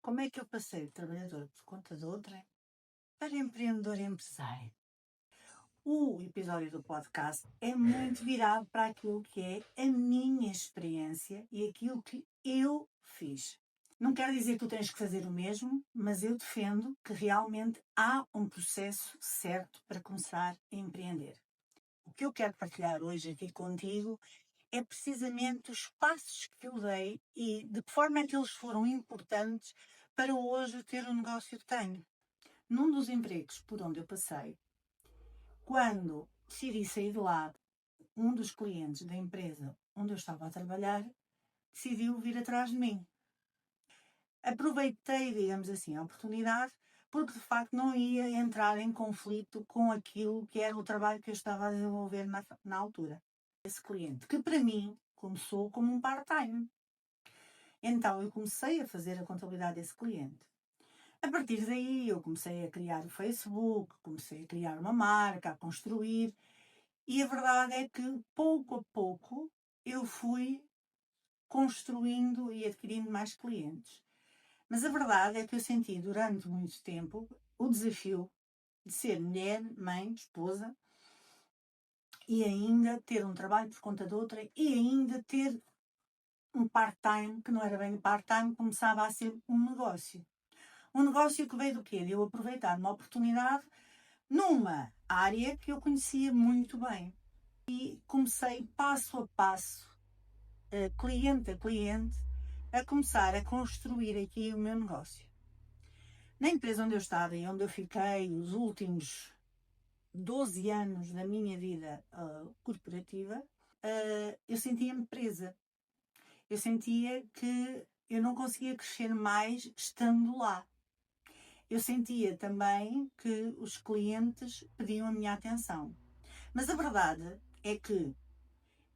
Como é que eu passei de trabalhador por conta de outrem para empreendedor e empresário? O episódio do podcast é muito virado para aquilo que é a minha experiência e aquilo que eu fiz. Não quer dizer que tu tens que fazer o mesmo, mas eu defendo que realmente há um processo certo para começar a empreender. O que eu quero partilhar hoje aqui contigo é precisamente os passos que eu dei e de que forma é que eles foram importantes para hoje ter o negócio que tenho. Num dos empregos por onde eu passei, quando decidi sair de lá, um dos clientes da empresa onde eu estava a trabalhar decidiu vir atrás de mim. Aproveitei, digamos assim, a oportunidade porque de facto não ia entrar em conflito com aquilo que era o trabalho que eu estava a desenvolver na altura. Esse cliente, que para mim começou como um part-time. Então eu comecei a fazer a contabilidade desse cliente. A partir daí eu comecei a criar o Facebook, comecei a criar uma marca, a construir, e a verdade é que pouco a pouco eu fui construindo e adquirindo mais clientes. Mas a verdade é que eu senti durante muito tempo o desafio de ser mulher, mãe, esposa e ainda ter um trabalho por conta de outra e ainda ter um part-time, que não era bem part-time, começava a ser um negócio. Um negócio que veio do quê? De eu aproveitar uma oportunidade numa área que eu conhecia muito bem. E comecei passo a passo, cliente a cliente, a começar a construir aqui o meu negócio. Na empresa onde eu estava e onde eu fiquei os últimos 12 anos da minha vida corporativa, eu sentia-me presa. Eu sentia que eu não conseguia crescer mais estando lá. Eu sentia também que os clientes pediam a minha atenção. Mas a verdade é que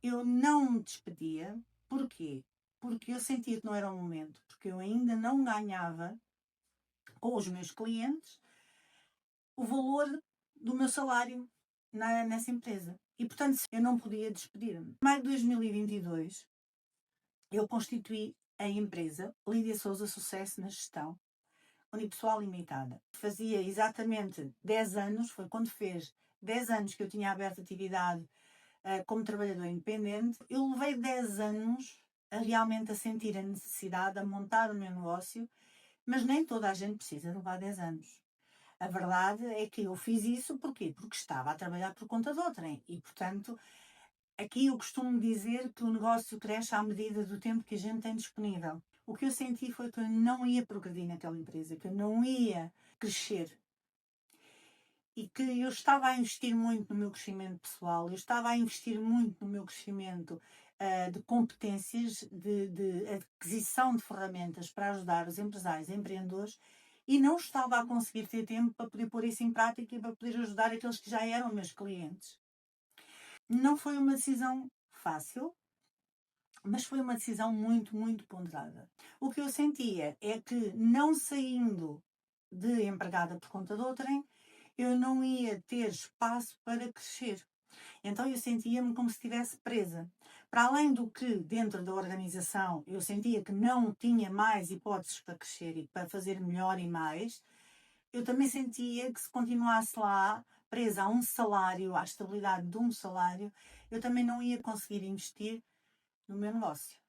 eu não me despedia. Porquê? Porque eu sentia que não era o momento, porque eu ainda não ganhava com os meus clientes o valor do meu salário nessa empresa. E, portanto, eu não podia despedir-me. Em maio de 2022, eu constituí a empresa Lídia Souza Sucesso na Gestão, Unipessoal Limitada. Fazia exatamente 10 anos, foi quando fez 10 anos que eu tinha aberto atividade como trabalhador independente. Eu levei 10 anos a realmente a sentir a necessidade de montar o meu negócio, mas nem toda a gente precisa levar 10 anos. A verdade é que eu fiz isso porquê? Porque estava a trabalhar por conta de outrem e, portanto, aqui eu costumo dizer que o negócio cresce à medida do tempo que a gente tem disponível. O que eu senti foi que eu não ia progredir naquela empresa, que eu não ia crescer. E que eu estava a investir muito no meu crescimento pessoal, eu estava a investir muito no meu crescimento de competências, de aquisição de ferramentas para ajudar os empresários e empreendedores e não estava a conseguir ter tempo para poder pôr isso em prática e para poder ajudar aqueles que já eram meus clientes. Não foi uma decisão fácil, mas foi uma decisão muito, muito ponderada. O que eu sentia é que, não saindo de empregada por conta de outrem, eu não ia ter espaço para crescer. Então eu sentia-me como se estivesse presa. Para além do que, dentro da organização, eu sentia que não tinha mais hipóteses para crescer e para fazer melhor e mais, eu também sentia que se continuasse lá, presa a um salário, à estabilidade de um salário, eu também não ia conseguir investir no meu negócio.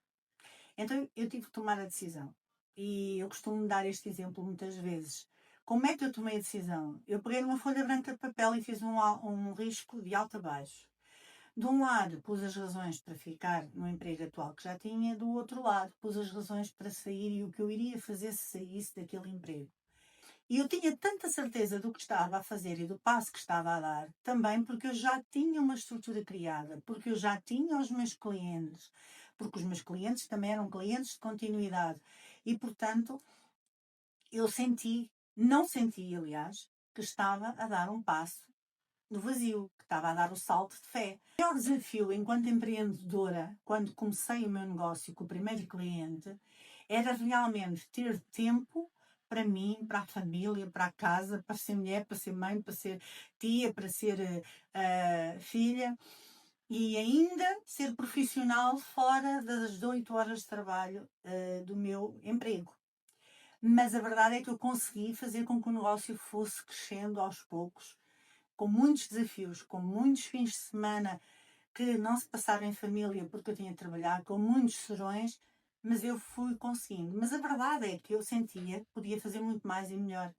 Então eu tive que tomar a decisão. E eu costumo dar este exemplo muitas vezes. Como é que eu tomei a decisão? Eu peguei numa folha branca de papel e fiz um risco de alto a baixo. De um lado, pus as razões para ficar no emprego atual que já tinha, do outro lado, pus as razões para sair e o que eu iria fazer se saísse daquele emprego. E eu tinha tanta certeza do que estava a fazer e do passo que estava a dar, também porque eu já tinha uma estrutura criada, porque eu já tinha os meus clientes, porque os meus clientes também eram clientes de continuidade. E, portanto, eu não senti, aliás, que estava a dar um passo no vazio, que estava a dar o salto de fé. O maior desafio enquanto empreendedora, quando comecei o meu negócio com o primeiro cliente, era realmente ter tempo para mim, para a família, para a casa, para ser mulher, para ser mãe, para ser tia, para ser filha e ainda ser profissional fora das 8 horas de trabalho do meu emprego. mas a verdade é que eu consegui fazer com que o negócio fosse crescendo aos poucos, com muitos desafios, com muitos fins de semana que não se passaram em família porque eu tinha de trabalhar, com muitos serões, mas eu fui conseguindo. Mas a verdade é que eu sentia que podia fazer muito mais e melhor.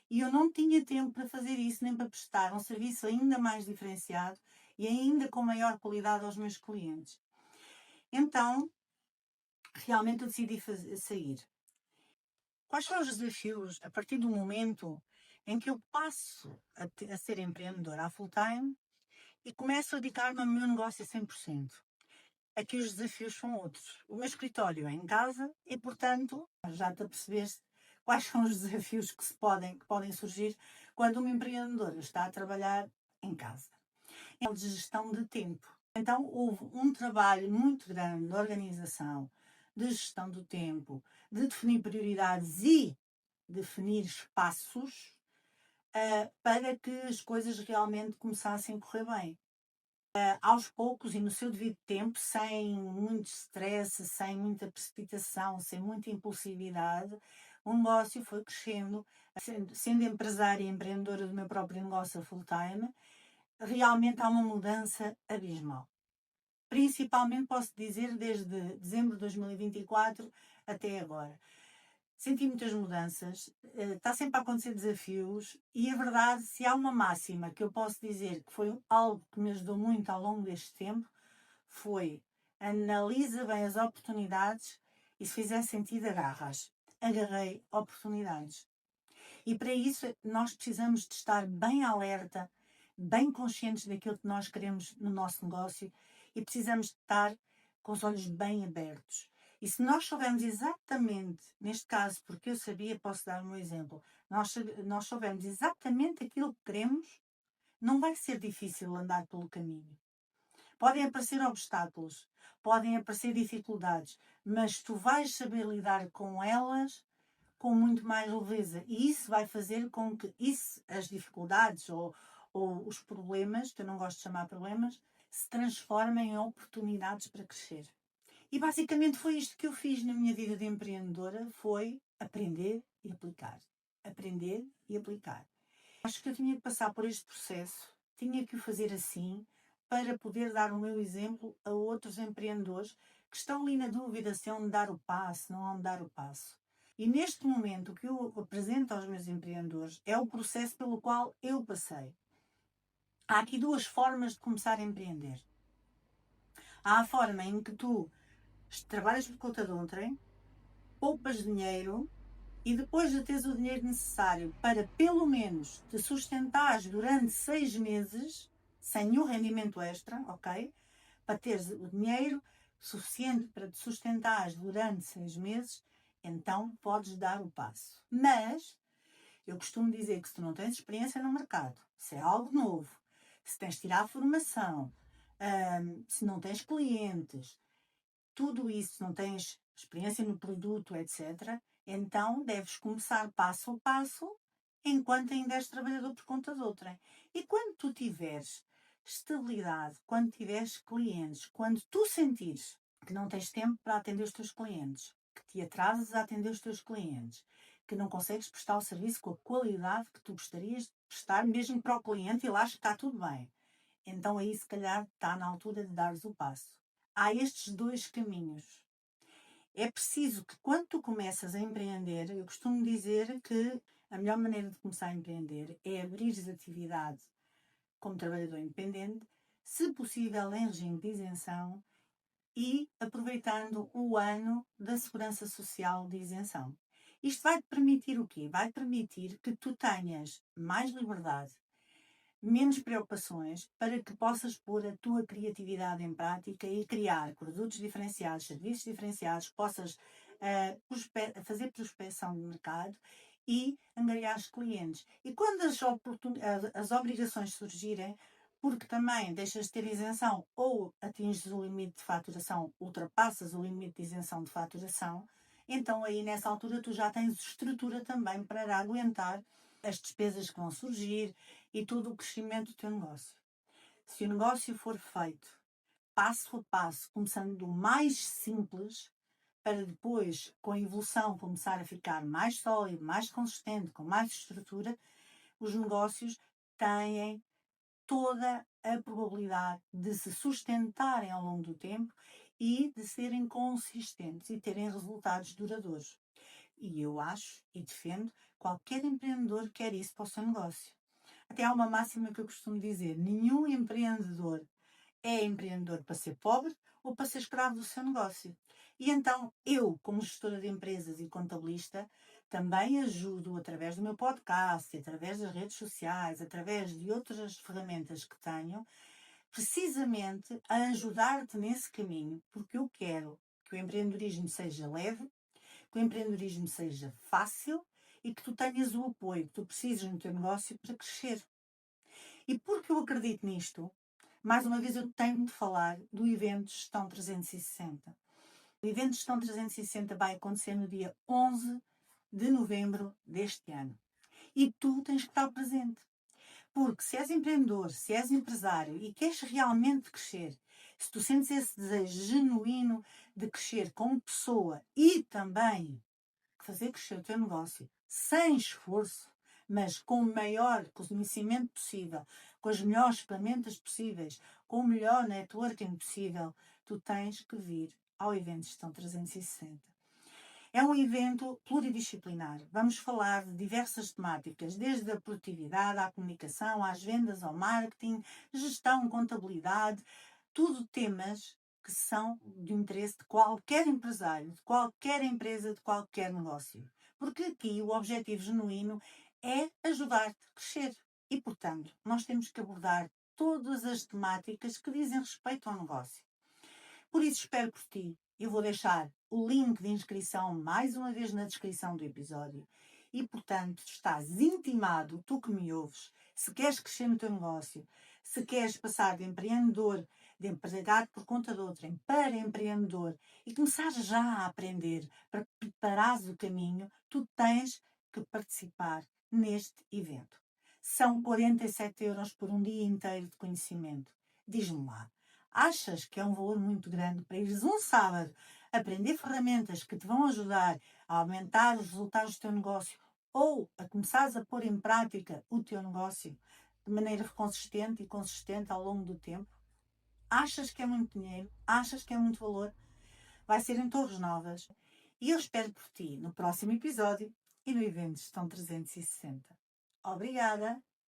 E eu não tinha tempo para fazer isso, nem para prestar um serviço ainda mais diferenciado e ainda com maior qualidade aos meus clientes. Então, realmente eu decidi sair. Quais são os desafios a partir do momento em que eu passo a ser empreendedora a full time e começo a dedicar-me ao meu negócio a 100%? Aqui os desafios são outros. O meu escritório é em casa e, portanto, já te apercebeste quais são os desafios que podem surgir quando uma empreendedora está a trabalhar em casa. É de gestão de tempo. Então, houve um trabalho muito grande de organização, de gestão do tempo, de definir prioridades e definir espaços para que as coisas realmente começassem a correr bem. Aos poucos e no seu devido tempo, sem muito stress, sem muita precipitação, sem muita impulsividade, o negócio foi crescendo. Sendo empresária e empreendedora do meu próprio negócio full time, realmente há uma mudança abismal. Principalmente, posso dizer, desde dezembro de 2024 até agora. Senti muitas mudanças, está sempre a acontecer desafios e a verdade, se há uma máxima que eu posso dizer que foi algo que me ajudou muito ao longo deste tempo, foi: analisa bem as oportunidades e, se fizer sentido, agarras. Agarrei oportunidades. E para isso nós precisamos de estar bem alerta, bem conscientes daquilo que nós queremos no nosso negócio e precisamos de estar com os olhos bem abertos. E se nós soubermos exatamente, neste caso, porque eu sabia, posso dar um exemplo, nós soubermos exatamente aquilo que queremos, não vai ser difícil andar pelo caminho. Podem aparecer obstáculos, podem aparecer dificuldades, mas tu vais saber lidar com elas com muito mais leveza. E isso vai fazer com que as dificuldades ou os problemas, que eu não gosto de chamar problemas, se transformem em oportunidades para crescer. E basicamente foi isto que eu fiz na minha vida de empreendedora, foi aprender e aplicar. Aprender e aplicar. Acho que eu tinha que passar por este processo, tinha que o fazer assim, para poder dar o meu exemplo a outros empreendedores que estão ali na dúvida se hão de dar o passo, não hão de dar o passo. E neste momento o que eu apresento aos meus empreendedores é o processo pelo qual eu passei. Há aqui duas formas de começar a empreender. Há a forma em que tu trabalhas por conta de outrem, poupas dinheiro e depois de teres o dinheiro necessário para pelo menos te sustentares durante 6 meses, sem nenhum rendimento extra, ok? Para teres o dinheiro suficiente para te sustentares durante 6 meses, então podes dar o passo. Mas eu costumo dizer que se tu não tens experiência no mercado, se é algo novo, se tens de tirar a formação, se não tens clientes, tudo isso, não tens experiência no produto, etc., então deves começar passo a passo enquanto ainda és trabalhador por conta de outrem. E quando tu tiveres estabilidade, quando tiveres clientes, quando tu sentires que não tens tempo para atender os teus clientes, que te atrasas a atender os teus clientes, que não consegues prestar o serviço com a qualidade que tu gostarias de prestar, mesmo para o cliente, e lá está tudo bem. Então aí se calhar está na altura de dares o passo. Há estes dois caminhos. É preciso que quando tu começas a empreender, eu costumo dizer que a melhor maneira de começar a empreender é abrir atividade como trabalhador independente, se possível em regime de isenção e aproveitando o ano da Segurança Social de isenção. Isto vai-te permitir o quê? Vai permitir que tu tenhas mais liberdade, menos preocupações, para que possas pôr a tua criatividade em prática e criar produtos diferenciados, serviços diferenciados, possas fazer prospecção de mercado e angariar os clientes. E quando as obrigações surgirem, porque também deixas de ter isenção ou atinges o limite de faturação, ultrapassas o limite de isenção de faturação, então aí nessa altura tu já tens estrutura também para aguentar as despesas que vão surgir e todo o crescimento do teu negócio. Se o negócio for feito passo a passo, começando do mais simples, para depois, com a evolução, começar a ficar mais sólido, mais consistente, com mais estrutura, os negócios têm toda a probabilidade de se sustentarem ao longo do tempo e de serem consistentes e terem resultados duradouros. E eu acho e defendo, qualquer empreendedor quer isso para o seu negócio. Até há uma máxima que eu costumo dizer: nenhum empreendedor é empreendedor para ser pobre ou para ser escravo do seu negócio. E então, eu, como gestora de empresas e contabilista, também ajudo através do meu podcast, através das redes sociais, através de outras ferramentas que tenho, precisamente a ajudar-te nesse caminho, porque eu quero que o empreendedorismo seja leve, que o empreendedorismo seja fácil e que tu tenhas o apoio que tu precisas no teu negócio para crescer. E porque eu acredito nisto, mais uma vez eu tenho de falar do evento Gestão 360. O evento Gestão 360 vai acontecer no dia 11 de novembro deste ano. E tu tens que estar presente. Porque se és empreendedor, se és empresário e queres realmente crescer, se tu sentes esse desejo genuíno de crescer como pessoa e também fazer crescer o teu negócio sem esforço, mas com o maior conhecimento possível, com as melhores ferramentas possíveis, com o melhor networking possível, tu tens que vir ao evento Gestão 360. É um evento pluridisciplinar. Vamos falar de diversas temáticas, desde a produtividade à comunicação, às vendas, ao marketing, gestão, contabilidade, tudo temas que são de interesse de qualquer empresário, de qualquer empresa, de qualquer negócio. Porque aqui o objetivo genuíno é ajudar-te a crescer. E, portanto, nós temos que abordar todas as temáticas que dizem respeito ao negócio. Por isso, espero por ti. Eu vou deixar o link de inscrição mais uma vez na descrição do episódio. E, portanto, estás intimado, tu que me ouves, se queres crescer no teu negócio, se queres passar de empreendedor, de empregado por conta de outrem, para empreendedor e começar já a aprender, para preparares o caminho, tu tens que participar neste evento. São 47 € por um dia inteiro de conhecimento. Diz-me lá, achas que é um valor muito grande para ires um sábado aprender ferramentas que te vão ajudar a aumentar os resultados do teu negócio ou a começares a pôr em prática o teu negócio de maneira consistente e consistente ao longo do tempo? Achas que é muito dinheiro? Achas que é muito valor? Vai ser em Torres Novas e eu espero por ti no próximo episódio e no evento Gestão 360. Obrigada